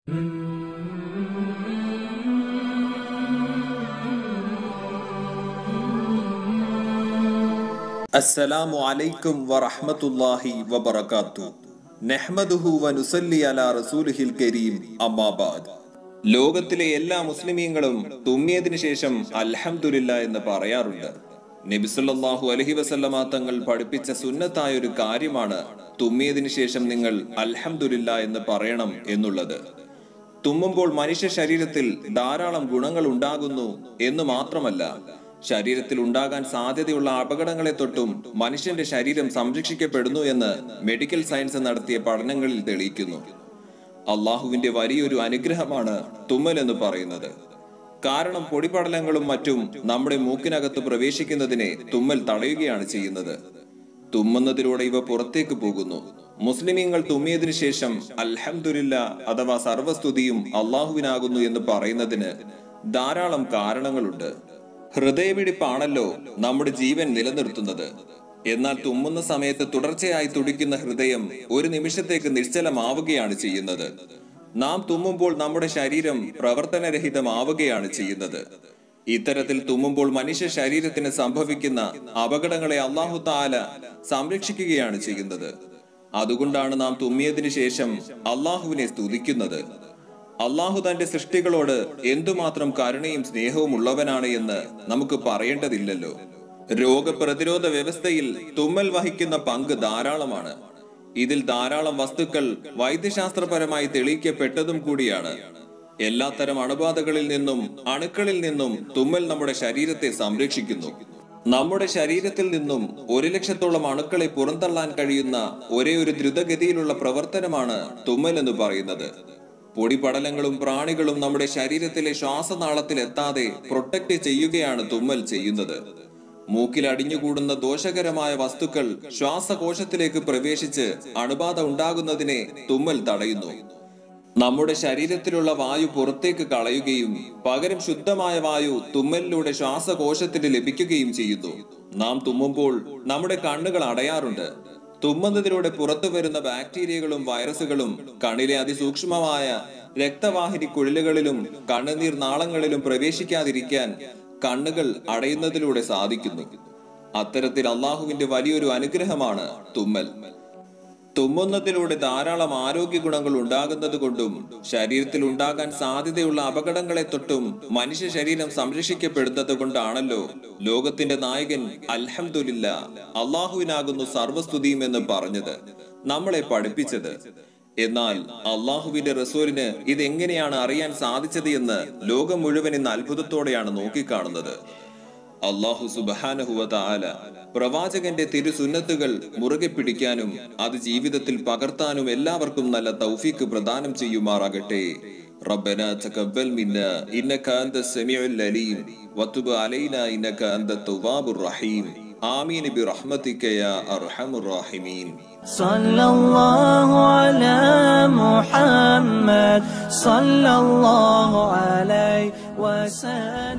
അസ്സലാമു അലൈക്കും വറഹ്മത്തുള്ളാഹി വബറകാതുഹു. നഹ്മദുഹു വനുസല്ലി അലാ റസൂലിഹിൽ കരീം. അമ്മാ ബഅദ്. ലോകത്തിലെ എല്ലാ മുസ്ലിമീങ്ങളും തുമ്മിയതിനു ശേഷം അൽഹംദുലില്ലാ എന്ന് പറയാറുണ്ട്. നബി സല്ലല്ലാഹു അലൈഹി വസല്ലമ തങ്ങൾ പഠിപ്പിച്ച സുന്നത്തായ ഒരു കാര്യമാണ് തുമ്മിയതിനു ശേഷം നിങ്ങൾ അൽഹംദുലില്ലാ എന്ന് പറയണം എന്നുള്ളത്. തുമ്മുമ്പോൾ മനുഷ്യ ശരീരത്തിൽ ധാരാളം ഗുണങ്ങൾ ഉണ്ടാകുന്നു എന്ന് മാത്രമല്ല, ശരീരത്തിൽ ഉണ്ടാകാൻ സാധ്യതയുള്ള അപകടങ്ങളെ തൊട്ടും മനുഷ്യന്റെ ശരീരം സംരക്ഷിക്കപ്പെടുന്നു എന്ന് മെഡിക്കൽ സയൻസ് നടത്തിയ പഠനങ്ങളിൽ തെളിയിക്കുന്നു. അള്ളാഹുവിന്റെ വലിയൊരു അനുഗ്രഹമാണ് തുമ്മൽ എന്ന് പറയുന്നത്. കാരണം പൊടിപടലങ്ങളും മറ്റും നമ്മുടെ മൂക്കിനകത്ത് പ്രവേശിക്കുന്നതിനെ തുമ്മൽ തടയുകയാണ് ചെയ്യുന്നത്. തുമ്മുന്നതിലൂടെ ഇവ പുറത്തേക്ക് പോകുന്നു. മുസ്ലിമീങ്ങൾ തുമ്മിയതിനു ശേഷം അൽഹംദുലില്ലാ അഥവാ സർവസ്തുതിയും അള്ളാഹുവിനാകുന്നു എന്ന് പറയുന്നതിന് ധാരാളം കാരണങ്ങളുണ്ട്. ഹൃദയമിടിപ്പാണല്ലോ നമ്മുടെ ജീവൻ നിലനിർത്തുന്നത്. എന്നാൽ തുമ്മുന്ന സമയത്ത് തുടർച്ചയായി തുടിക്കുന്ന ഹൃദയം ഒരു നിമിഷത്തേക്ക് നിശ്ചലമാവുകയാണ് ചെയ്യുന്നത്. നാം തുമ്മുമ്പോൾ നമ്മുടെ ശരീരം പ്രവർത്തനരഹിതമാവുകയാണ് ചെയ്യുന്നത്. ഇത്തരത്തിൽ തുമ്മുമ്പോൾ മനുഷ്യ ശരീരത്തിന് സംഭവിക്കുന്ന അപകടങ്ങളെ അല്ലാഹു തആല സംരക്ഷിക്കുകയാണ് ചെയ്യുന്നത്. അതുകൊണ്ടാണ് നാം തുമ്മിയതിനു ശേഷം അള്ളാഹുവിനെ സ്തുതിക്കുന്നത്. അള്ളാഹു തന്റെ സൃഷ്ടികളോട് എന്തുമാത്രം കരുണയും സ്നേഹവും ഉള്ളവനാണ് എന്ന് നമുക്ക് പറയേണ്ടതില്ലല്ലോ. രോഗപ്രതിരോധ വ്യവസ്ഥയിൽ തുമ്മൽ വഹിക്കുന്ന പങ്ക് ധാരാളമാണ്. ഇതിൽ ധാരാളം വസ്തുക്കൾ വൈദ്യശാസ്ത്രപരമായി തെളിയിക്കപ്പെട്ടതും കൂടിയാണ്. എല്ലാത്തരം അണുബാധകളിൽ നിന്നും അണുക്കളിൽ നിന്നും തുമ്മൽ നമ്മുടെ ശരീരത്തെ സംരക്ഷിക്കുന്നു. നമ്മുടെ ശരീരത്തിൽ നിന്നും 1,00,000-ഓളം അണുക്കളെ പുറന്തള്ളാൻ കഴിയുന്ന ഒരേ ഒരു ദ്രുതഗതിയിലുള്ള പ്രവർത്തനമാണ് തുമ്മൽ എന്ന് പറയുന്നത്. പൊടിപടലങ്ങളും പ്രാണികളും നമ്മുടെ ശരീരത്തിലെ ശ്വാസനാളത്തിൽ എത്താതെ പ്രൊട്ടക്ട് ചെയ്യുകയാണ് തുമ്മൽ ചെയ്യുന്നത്. മൂക്കിൽ അടിഞ്ഞുകൂടുന്ന ദോഷകരമായ വസ്തുക്കൾ ശ്വാസകോശത്തിലേക്ക് പ്രവേശിച്ച് അണുബാധ ഉണ്ടാകുന്നതിനെ തുമ്മൽ തടയുന്നു. നമ്മുടെ ശരീരത്തിലുള്ള വായു പുറത്തേക്ക് കളയുകയും പകരം ശുദ്ധമായ വായു തുമ്മലിലൂടെ ശ്വാസകോശത്തിന് ലഭിക്കുകയും ചെയ്യുന്നു. നാം തുമ്മുമ്പോൾ നമ്മുടെ കണ്ണുകൾ അടയാറുണ്ട്. തുമ്മുന്നതിലൂടെ പുറത്തു വരുന്ന ബാക്ടീരിയകളും വൈറസുകളും കണ്ണിലെ അതിസൂക്ഷ്മമായ രക്തവാഹിനി കുഴലുകളിലും കണ്ണുനീർ നാളങ്ങളിലും പ്രവേശിക്കാതിരിക്കാൻ കണ്ണുകൾ അടയുന്നതിലൂടെ സാധിക്കുന്നു. അത്തരത്തിൽ അള്ളാഹുവിന്റെ വലിയൊരു അനുഗ്രഹമാണ് തുമ്മൽ. തുമ്മുന്നതിലൂടെ ധാരാളം ആരോഗ്യ ഗുണങ്ങൾ ഉണ്ടാകുന്നത് കൊണ്ടും ശരീരത്തിൽ ഉണ്ടാകാൻ സാധ്യതയുള്ള അപകടങ്ങളെ തൊട്ടും മനുഷ്യ ശരീരം സംരക്ഷിക്കപ്പെടുന്നത് കൊണ്ടാണല്ലോ ലോകത്തിന്റെ നായകൻ അൽഹംദുലില്ലാ അള്ളാഹുവിനാകുന്നു സർവസ്തുതിയും എന്ന് പറഞ്ഞത്, നമ്മളെ പഠിപ്പിച്ചത്. എന്നാൽ അള്ളാഹുവിന്റെ റസൂലിന് ഇതെങ്ങനെയാണ് അറിയാൻ സാധിച്ചത് എന്ന് ലോകം മുഴുവൻ ഇന്ന് അത്ഭുതത്തോടെയാണ് നോക്കിക്കാണുന്നത്. അല്ലാഹു സുബ്ഹാനഹു വ തആല പ്രവാചകന്റെ തിരുസുന്നത്തുകൾ മുറുകെ പിടിക്കാനും അത് ജീവിതത്തിൽ പകർത്താനും എല്ലാവർക്കും നല്ല തൗഫീഖ് പ്രദാനം ചെയ്യുമാറാകട്ടെ. റബ്ബനാ തഖബ്ബൽ മിന്നാ ഇന്നക അൻതസ് സമീഉൽ അലീം വതുബ് അലൈനാ ഇന്നക അൻതത് തവ്വാബുർ റഹീം. ആമീൻ ബിറഹ്മതിക യാ അർഹമുർ റഹീമീൻ. സല്ലല്ലാഹു അലാ മുഹമ്മദ് സല്ലല്ലാഹു അലൈഹി വസല്ലം.